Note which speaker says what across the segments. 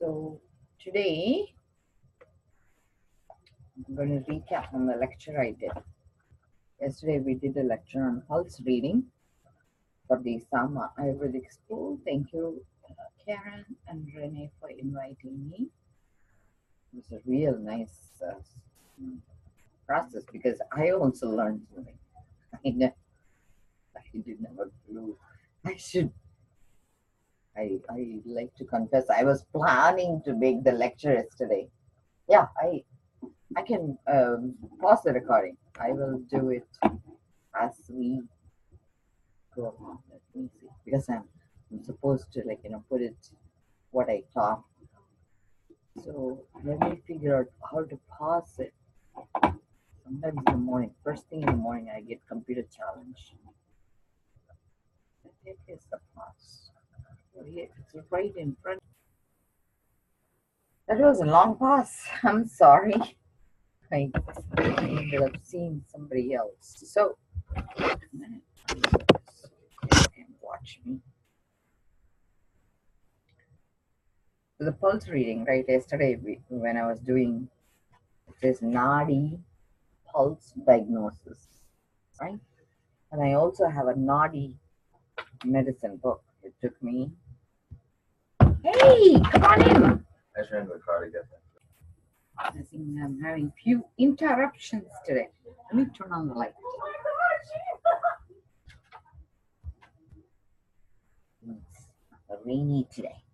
Speaker 1: So today I'm going to recap on the lecture I did. Yesterday we did a lecture on pulse reading for the Sama Ayurvedic School. Thank you, Karen and Renee, for inviting me. It was a real nice process because I also learned something. I didn't have a clue. I like to confess, I was planning to make the lecture yesterday. Yeah, I can pause the recording. I will do it as we go along. Let me see, because I'm supposed to put it what I taught. So let me figure out how to pause it. Sometimes in the morning, first thing in the morning, I get computer challenge. It is the pause. So here, it's right in front. That was a long pause. I'm sorry. I ended up seeing somebody else. So, and watch me. So the pulse reading, right? Yesterday, when I was doing this Nadi pulse diagnosis, right? And I also have a Nadi medicine book. It took me. Hey, come on in.
Speaker 2: I was trying to car to get that.
Speaker 1: I think I'm having few interruptions today. Let me turn on the light. It's rainy today.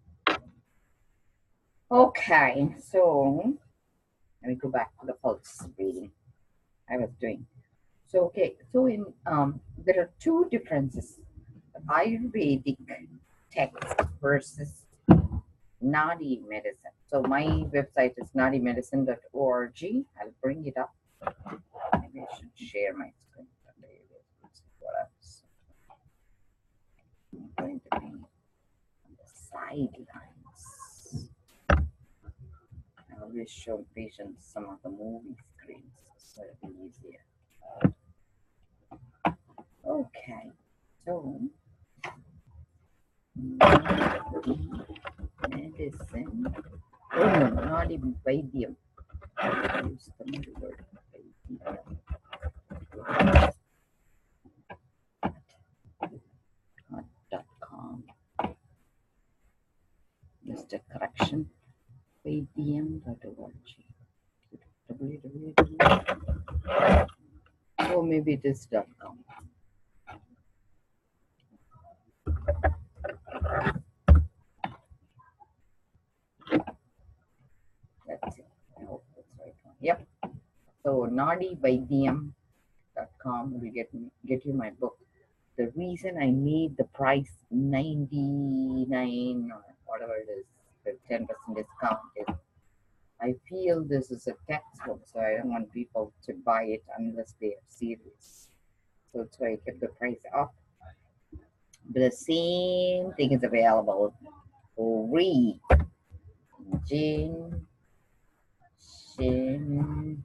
Speaker 1: Okay, so let me go back to the pulse reading I was doing. So so in there are two differences: Ayurvedic text versus Nadi medicine. So my website is nadimedicine.org. I'll bring it up. Maybe I should share my screen. Let's see what else. I'm going to be on the sidelines. I always show patients some of the movie screens, so it'll be easier. Okay, so medicine. Oh no, not even Vaidyam. Use the middle word. Vaidyam.com. Just a correction. Vaidyam.org. www. Oh, maybe it is .com. That's it. I hope that's the right one. Yep. So nadivaidyam.com will get you my book. The reason I made the price 99 or whatever it is, the 10% discount is I feel this is a textbook, so I don't want people to buy it unless they are serious. So that's why I kept the price up. But the same thing is available for free. Jin Shin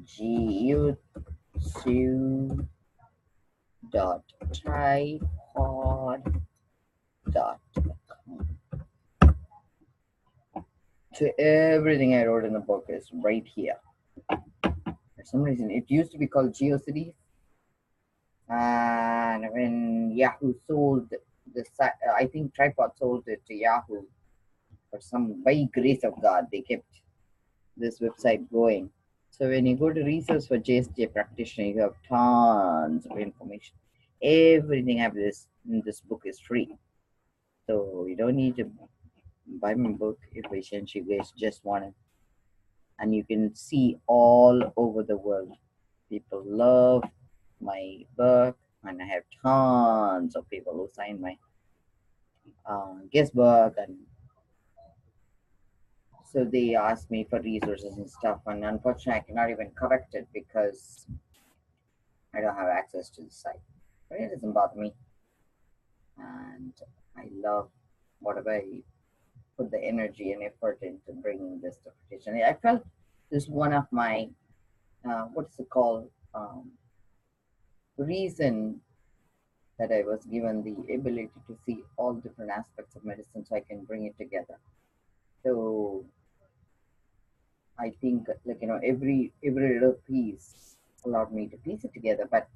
Speaker 1: Jiu dot tripod.com. So everything I wrote in the book is right here. For some reason, it used to be called GeoCities, and when Yahoo sold the site, I think Tripod sold it to Yahoo. For some, by grace of God, they kept this website going. So when you go to research for JSJ practitioner, you have tons of information. Everything I have in this book is free. So you don't need to buy my book if you guys just want it. And you can see all over the world. People love my book, and I have tons of people who sign my guest book, and so they ask me for resources and stuff, and unfortunately I cannot even correct it because I don't have access to the site. But it doesn't bother me, and I love whatever I put the energy and effort into bringing this to fruition. I felt this is one of my what is it called, reason that I was given the ability to see all different aspects of medicine so I can bring it together. So I think, like, every little piece allowed me to piece it together. But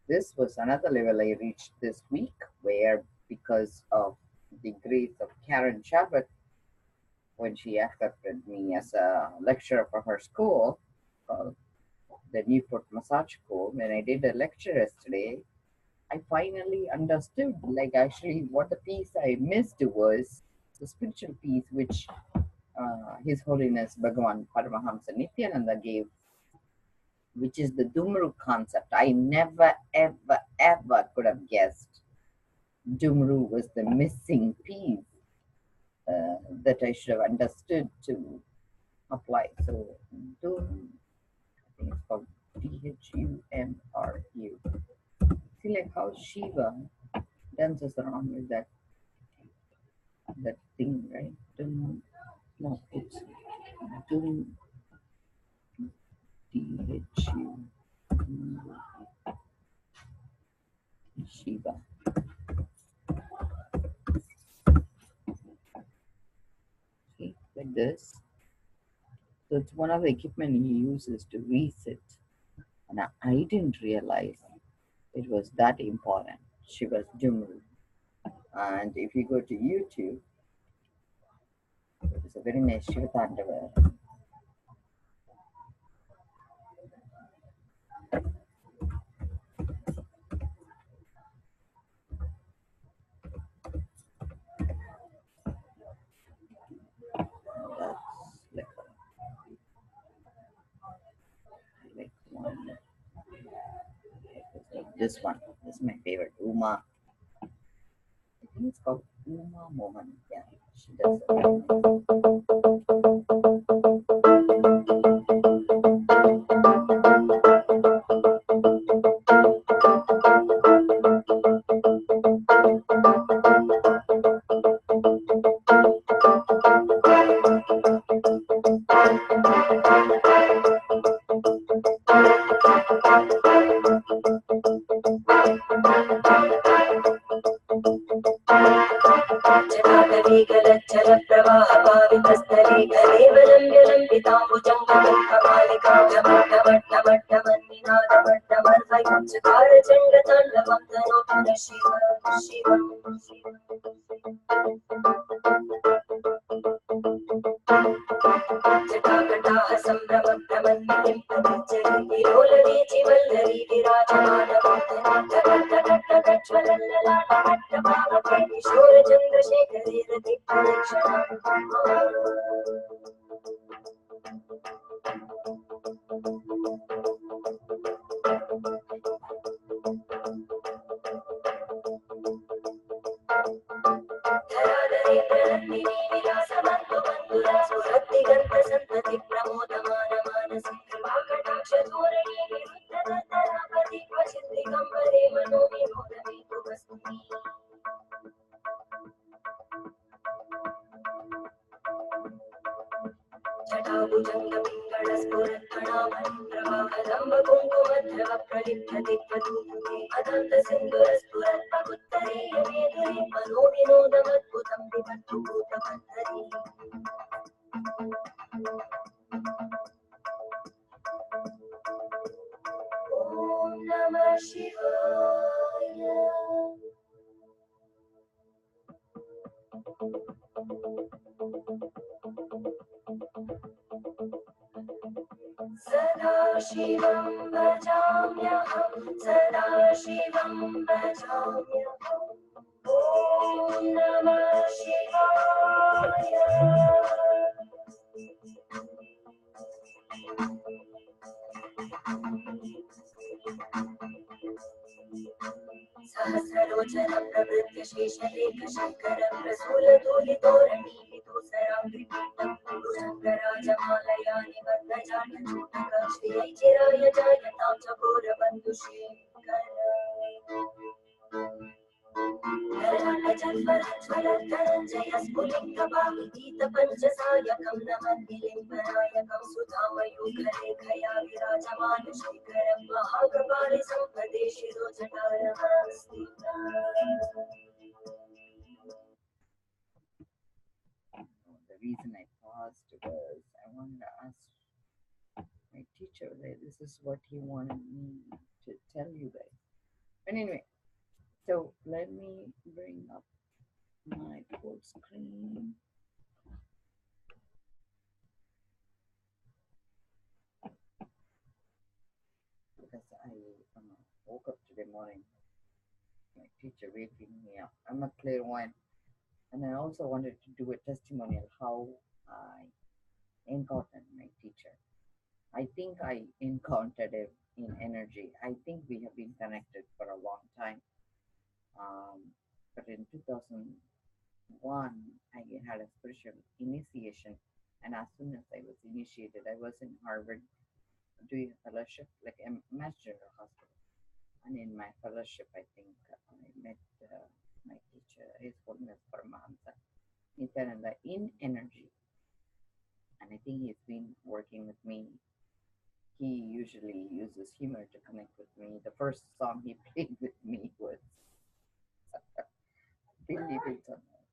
Speaker 1: this was another level I reached this week where, because of the grace of Karen Chabot, when she accepted me as a lecturer for her school, called the Newport Massage School, when I did a lecture yesterday, I finally understood, like, actually, what the piece I missed was the spiritual piece, which His Holiness Bhagavan Paramahamsa Nityananda gave, which is the Dumru concept. I never, ever, ever could have guessed Dumru was the missing piece that I should have understood to apply. So, Dum, I think it's called Dhumru. See, like how Shiva dances around with that thing, right? Dum, no, it's Dum, Dhu, Shiva. See, like this. So it's one of the equipment he uses to reset. And I didn't realize it was that important. Shiva's Dumru. And if you go to YouTube, it's a very nice Shiva Tandava. That's like one. This one. This is my favorite. Uma. I think it's called Uma Mohan. Yeah, she does
Speaker 3: जटाटवीगलज्जलप्रवाहपावितस्थले कलेवलम्ब्यलम्बिताम्बुजङ्गमट्टमालिकामट्टमट्टमट्टमन्निनादमट्टमर्वयुञ्चकारचण्डताण्डवं तनोतु Shiv जटाकटाः सम्भ्रमभ्रमन्निलिं प्रविज्जलि विलोलवीचिवल्लरी विराजमानमूर्धनाटकटकटकटज्वलल्ललाटकट्टभावके किशोरचन्द्रशेखरे रतिप्रदक्षिणाम् धराधरे प्रणन्दिनी विलासबन्धु बन्धुरा स्फुरद्दिगन्तसन्तति प्रमोदमानमानसि कृपाकटाक्षधोरणी विरुद्धदत्तरापति क्वचित् दिगम्बरे मनोविनोदमेतु वस्तुनि जटाभुजङ्गपिङ्गळस्फुरत्कणामणिप्रवाहलम्बकुङ्कुमद्रवप्रलिप्तदिग्वधूते अनन्तसिन्दुरस्फुरत्पकुत्तरीयमेधुरे मनोविनोदमद्भुतं विभक्तु भूतबन्धरी ॐ नमः शिवाय सदाशिवं भजाम्यहं सदाशिवं भजाम्यहम् ॐ नमः शिवाय सहस्रलोचनं प्रवृत्य शेषलेखशङ्करं प्रसूलधूलितोरणीविदूसराग्रिपीठं भुजङ्गराजमालया निबद्धजाटचूटक श्रियै चिराय जायतां चकोरबन्धुशेखर जलज्वलज्वलद्धनञ्जयस्फुलिङ्गपाहितीतपञ्चसायकं नमन्निलिम्बनायकं सुधामयूखलेखया विराजमानशेखरं महाकपालि सम्पदे शिरोजटारमस्ति
Speaker 1: The reason I paused was I wanted to ask my teacher that this is what he wanted me to tell you guys. But anyway, so let me bring up my full screen. Because I woke up today morning, my teacher waking me up. I'm a clairvoyant, and I also wanted to do a testimonial how I encountered my teacher. I think I encountered him in energy. I think we have been connected for a long time. But in 2001, I had a spiritual initiation, and as soon as I was initiated, I was in Harvard doing a fellowship, like a master in a hospital. And in my fellowship, I think I met my teacher, His Holiness Paramahansa Nityananda, in energy. And I think he's been working with me. He usually uses humor to connect with me. The first song he played with me was Believe It or Not.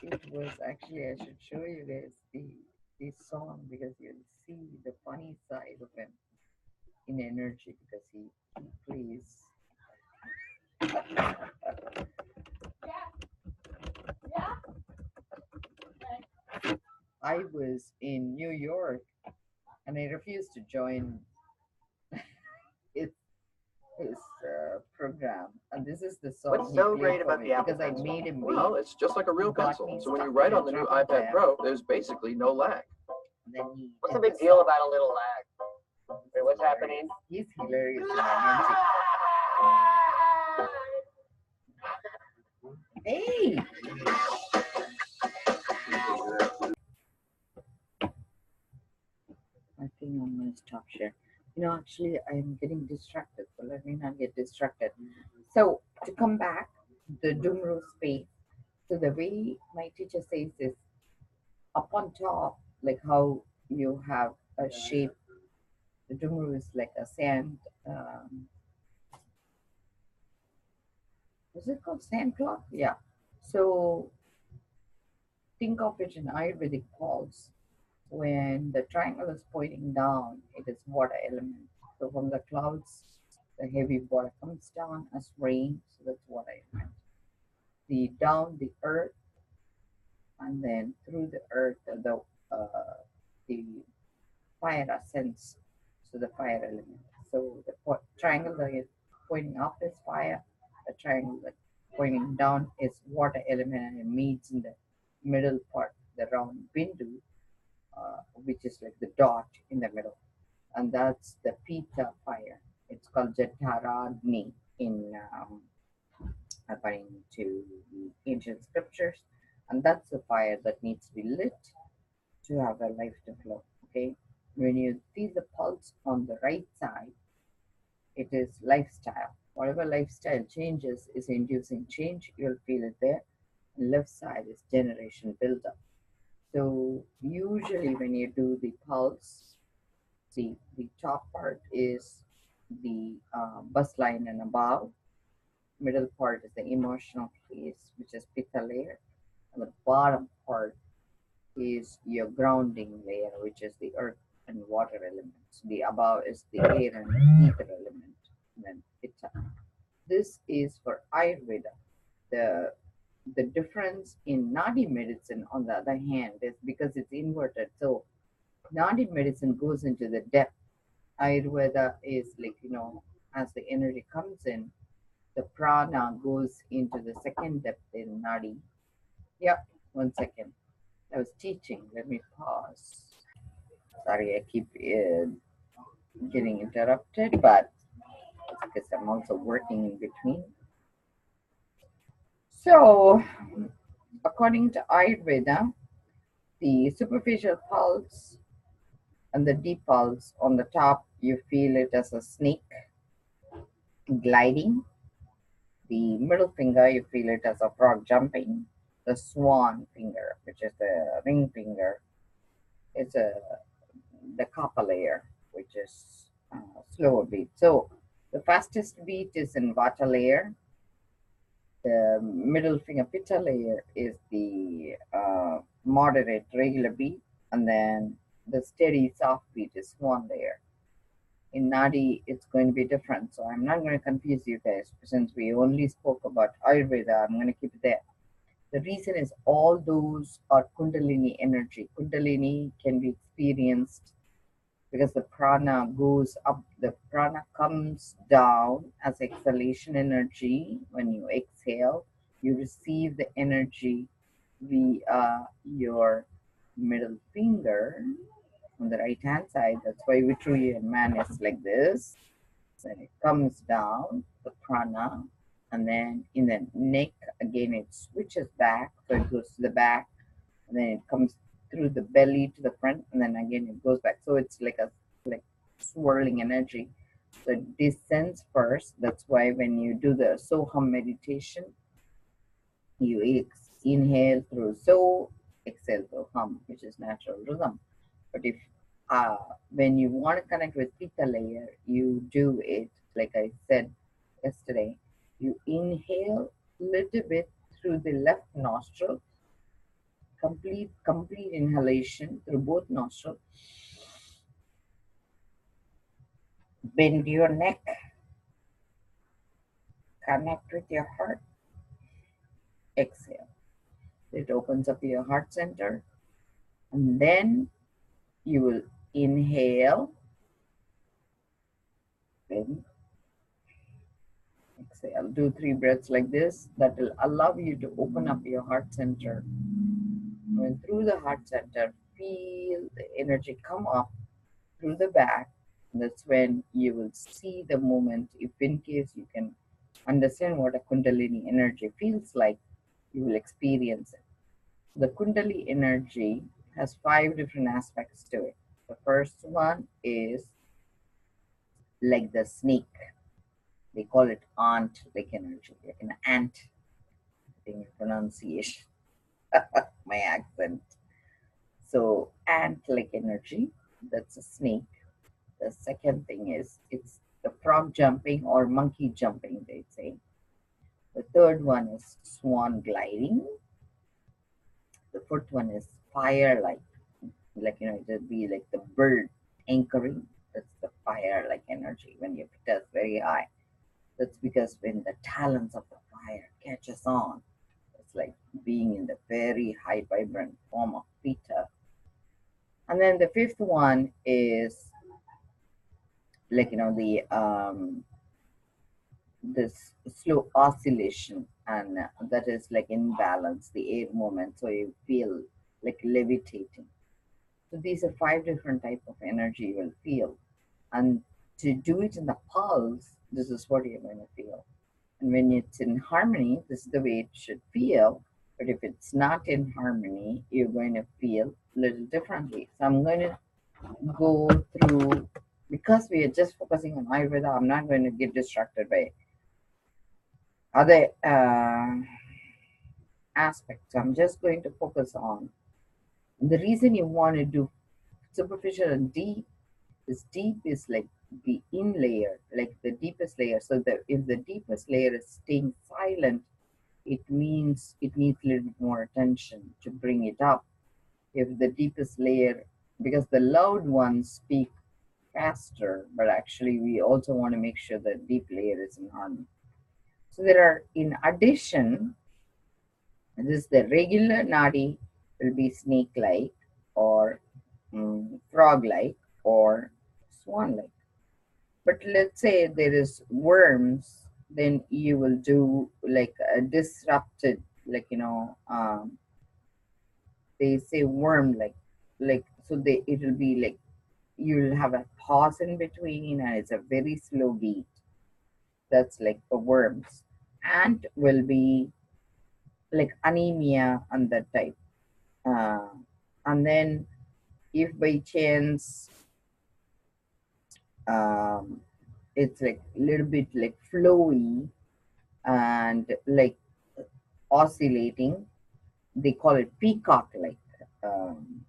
Speaker 1: It was actually, I should show you guys the song because you'll see the funny side of him in energy because he plays. I was in New York and I refused to join his, his program. And this is the song
Speaker 4: What's
Speaker 1: he
Speaker 4: so
Speaker 1: played
Speaker 4: great
Speaker 1: for
Speaker 4: about
Speaker 1: me
Speaker 4: the Apple
Speaker 1: because I
Speaker 4: Pencil?
Speaker 1: made him
Speaker 4: Well,
Speaker 1: wait.
Speaker 4: it's just like a real
Speaker 1: He got
Speaker 4: pencil.
Speaker 1: me
Speaker 4: So when you
Speaker 1: stuck
Speaker 4: write
Speaker 1: in a
Speaker 4: on the new
Speaker 1: traffic
Speaker 4: iPad
Speaker 1: jam.
Speaker 4: Pro, there's basically no lag.
Speaker 1: And then he
Speaker 4: What's
Speaker 1: did
Speaker 4: the big
Speaker 1: this
Speaker 4: deal
Speaker 1: song.
Speaker 4: about a little lag? Wait, what's happening?
Speaker 1: He's hilarious in energy. Hey! I think I'm going to stop here. Actually, I'm getting distracted, so let me not get distracted. So, to come back, the Dumro space. So, the way my teacher says is up on top, like how you have a shape. The Dumro is like a sand. Is it called sand clock? Yeah. So, think of it in Ayurvedic pulse. When the triangle is pointing down, it is water element. So from the clouds, the heavy water comes down as rain. So that's water element. The down the earth, and then through the earth, the fire ascends. So the fire element. So the triangle that is pointing up is fire. The triangle that pointing down is water element, and it meets in the middle part, the round bindu, which is like the dot in the middle, and that's the Pita fire. It's called Jataragni in according to the ancient scriptures, and that's the fire that needs to be lit to have a life to flow. Okay, when you see the pulse on the right side, it is lifestyle. Whatever lifestyle changes is inducing change. You'll feel it there. And left side is generation buildup. So usually when you do the pulse, the top part is the bus line and above. Middle part is the emotional place, which is pitta layer. And the bottom part is your grounding layer, which is the earth and water elements. The above is the air and the ether element. And then pitta. This is for Ayurveda. The the difference in Nadi medicine, on the other hand, is because it's inverted. So Nadi medicine goes into the depth. Ayurveda is like, as the energy comes in, the prana goes into the second depth in Nadi. Yeah, 1 second. I was teaching. Let me pause. Sorry, I keep getting interrupted, but it's because I'm also working in between. So, according to Ayurveda, the superficial pulse and the deep pulse on the top, you feel it as a snake gliding. The middle finger, you feel it as a frog jumping. The swan finger, which is the ring finger, is the kappa layer, which is slower beat. So the fastest beat is in vata layer. The middle finger pitta layer is the moderate regular beat, and then the steady soft beat is swan layer. In Nadi, it's going to be different. So I'm not going to confuse you guys since we only spoke about Ayurveda. I'm going to keep it there. The reason is all those are Kundalini energy. Kundalini can be experienced because the prana goes up, the prana comes down as exhalation energy. When you exhale, you receive the energy via your middle finger on the right hand side. That's why Vitruvian man is like this. Then it comes down, the prana, and then in the neck again it switches back, so it goes to the back, and then it comes through the belly to the front, and then again it goes back. So it's like a like swirling energy. So it descends first. That's why when you do the Soham meditation, you inhale through So, exhale through Hum, which is natural rhythm. But if when you want to connect with Pitta layer, you do it like I said yesterday. You inhale a little bit through the left nostril, complete inhalation through both nostrils. Bend your neck, connect with your heart. Exhale. It opens up your heart center, and then you will inhale, then exhale. Do 3 breaths like this. That will allow you to open up your heart center. And through the heart center, feel the energy come up through the back. That's when you will see the movement. If in case you can understand what a Kundalini energy feels like, you will experience it. The Kundalini energy has 5 different aspects to it. The first one is like the snake. They call it ant like energy, like an ant. I think pronunciation, my accent. So ant like energy, that's a snake. The second thing is it's the frog jumping or monkey jumping, they say. The third one is swan gliding. The fourth one is fire like it would be like the bird anchoring. That's the fire like energy when your pitta is very high. That's because when the talons of the fire catches on, it's like being in the very high vibrant form of pitta. And then the fifth one is like this slow oscillation, and that is like imbalance, the air movement, so you feel like levitating. So these are 5 different type of energy you will feel, and to do it in the pulse, this is what you're going to feel. And when it's in harmony, this is the way it should feel. But if it's not in harmony, you're going to feel a little differently. So I'm going to go through, because we are just focusing on Ayurveda, I'm not going to get distracted by other aspects. I'm just going to focus on the reason you want to do superficial and deep. Is deep is like the in layer, like the deepest layer. So that if the deepest layer is staying silent, it means it needs a little bit more attention to bring it up. If the deepest layer, because the loud ones speak faster, but actually we also want to make sure that deep layer is in harmony. So there are, in addition, this the regular nadi will be snake-like or frog-like or swan-like. But let's say there is worms, then you will do like a disrupted, like they say worm like so they it will be like you'll have a pause in between and it's a very slow beat. That's like for worms. Ant will be like anemia and that type. Uh, and then if by chance um, it's like a little bit like flowy, and like oscillating. They call it peacock like. Um,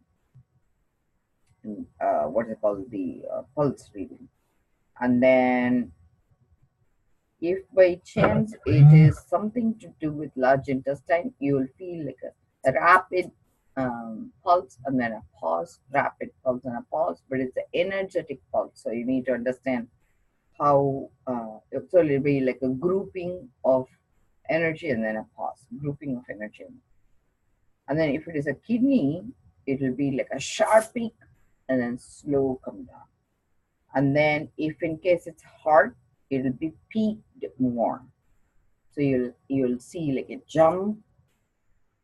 Speaker 1: what is it called, the pulse reading. And then if by chance it is something to do with large intestine, you will feel like a rapid pulse and then a pause, rapid pulse and a pause, but it's an energetic pulse. So you need to understand how, so it'll be like a grouping of energy and then a pause, grouping of energy. And then if it is a kidney, it will be like a sharp peak and then slow come down. And then if in case it's heart, it'll be peaked more. So you'll see like a jump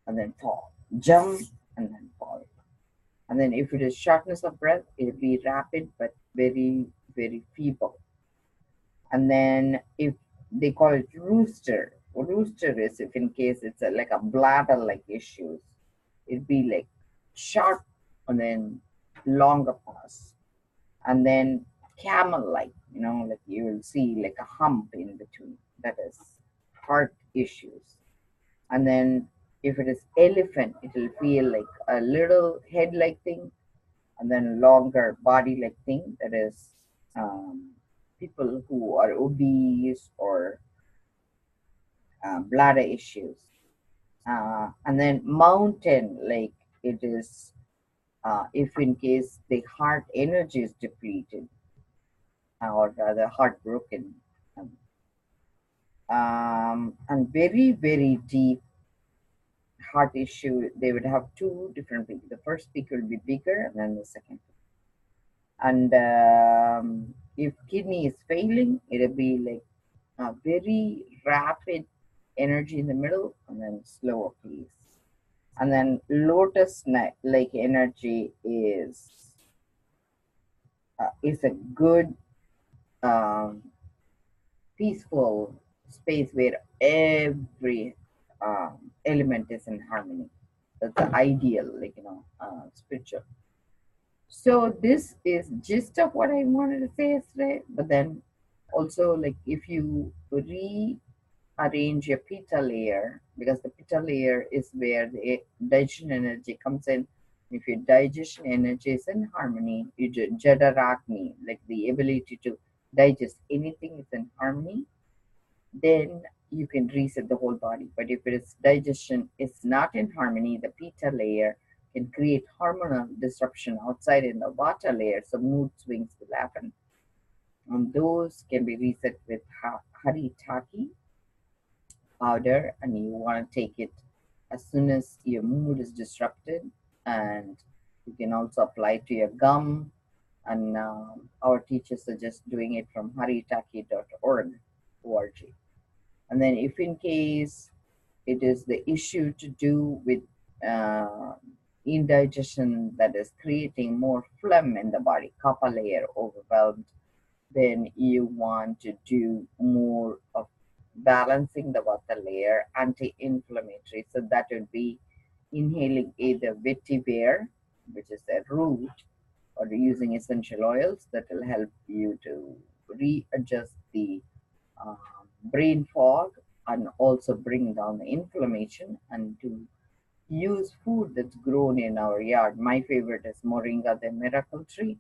Speaker 1: and then fall, jump and then fall. And then if it is shortness of breath, it'll be rapid but very, very feeble. And then if they call it rooster, rooster is if in case it's like a bladder like issues, it'd be like sharp and then longer pause. And then camel like, like you will see like a hump in between, that is heart issues. And then if it is elephant, it will feel like a little head like thing and then longer body like thing, that is people who are obese or bladder issues. And then mountain like it is if in case the heart energy is depleted or rather heartbroken. Um, and very, very deep heart issue, they would have two different peaks. The first peak will be bigger, and then the second peak. And if kidney is failing, it'll be like a very rapid energy in the middle, and then slower pace. And then lotus like energy is a good um, peaceful space where every element is in harmony. That's the ideal, like spiritual. So this is gist of what I wanted to say yesterday. But then also, like if you rearrange your pitta layer, because the pitta layer is where the digestion energy comes in. If your digestion energy is in harmony, you jadarakni, like the ability to digest anything is in harmony, then you can reset the whole body. But if its digestion is not in harmony, the pitta layer can create hormonal disruption outside in the vata layer, so mood swings will happen. And those can be reset with haritaki powder, and you want to take it as soon as your mood is disrupted. And you can also apply to your gum. And our teachers suggest doing it from haritaki.org. And then if in case it is the issue to do with uh, indigestion that is creating more phlegm in the body, kapha layer overwhelmed, then you want to do more of balancing the vata layer, anti-inflammatory. So that would be inhaling either vetiver, which is a root, or using essential oils that will help you to readjust the um, brain fog and also bring down the inflammation, and to use food that's grown in our yard. My favorite is moringa, the miracle tree,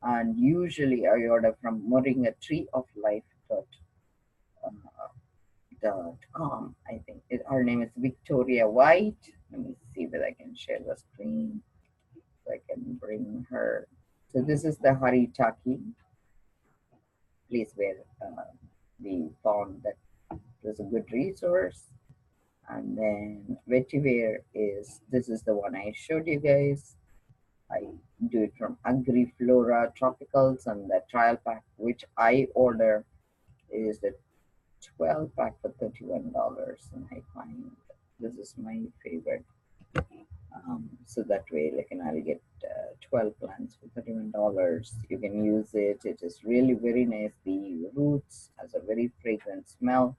Speaker 1: and usually I order from moringa tree of life dot com. I think her name is Victoria White. Let me see whether I can share the screen so I can bring her. So this is the Haritaki place where we found that it was a good resource. And then vetiver is, this is the one I showed you guys. I do it from Agriflora Tropicals, and the trial pack which I order is the 12 pack for $31, and I find this is my favorite. So that way, like, and I'll get 12 plants for $31. You can use it. It is really very nice. The roots has a very fragrant smell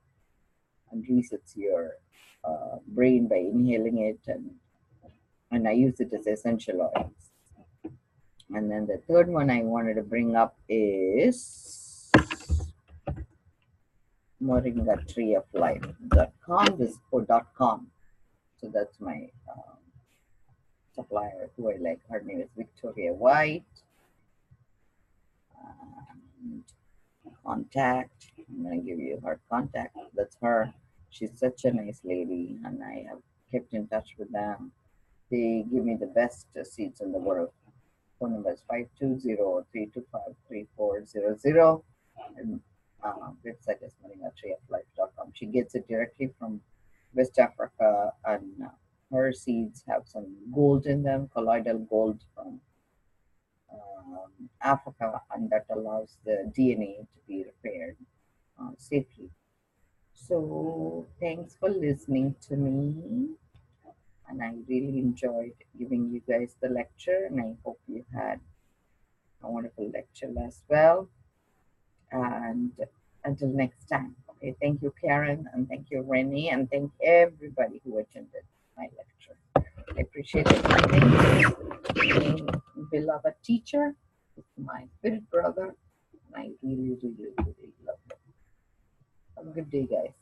Speaker 1: and resets your brain by inhaling it, and I use it as essential oils. And then the third one I wanted to bring up is moringatreeoflife.com. This .com. So that's my supplier who I like. Her name is Victoria White. And contact. I'm gonna give you her contact. That's her. She's such a nice lady, and I have kept in touch with them. They give me the best seats in the world. Phone number is 520-325-3400. And website is moringatreeoflife.com. She gets it directly from West Africa, and her seeds have some gold in them, colloidal gold from Africa, and that allows the DNA to be repaired safely. So, thanks for listening to me, and I really enjoyed giving you guys the lecture, and I hope you had a wonderful lecture as well. And until next time, okay, thank you, Karen, and thank you, Rennie, and thank everybody who attended my lecture. I appreciate it. My beloved teacher, my spirit brother, and I really, really, really love him. Have a good day, guys.